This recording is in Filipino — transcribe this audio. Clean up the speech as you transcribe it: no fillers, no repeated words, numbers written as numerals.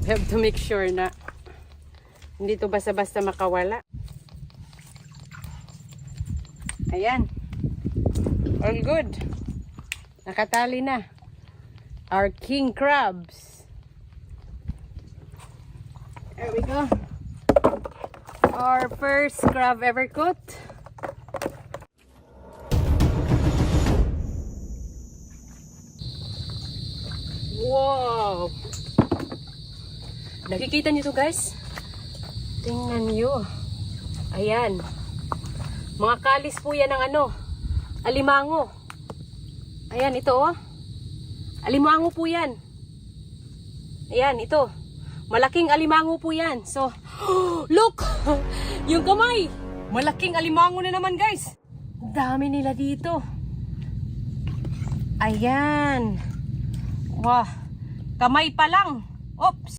We have to make sure na hindi to basta-basta makawala. Ayan. All good. Nakatali na. Our king crabs. There we go. Our first crab ever caught. Wow! Nakikita niyo to, guys? Tingnan niyo. Ayan. Mga kalis po yan ng ano, alimango. Ayan, ito oh. Alimango po yan. Ayan, ito. Malaking alimango po yan. So, look! Yung kamay! Malaking alimango na naman, guys. Dami nila dito. Ayan. Wah, kamay pa lang. Oops.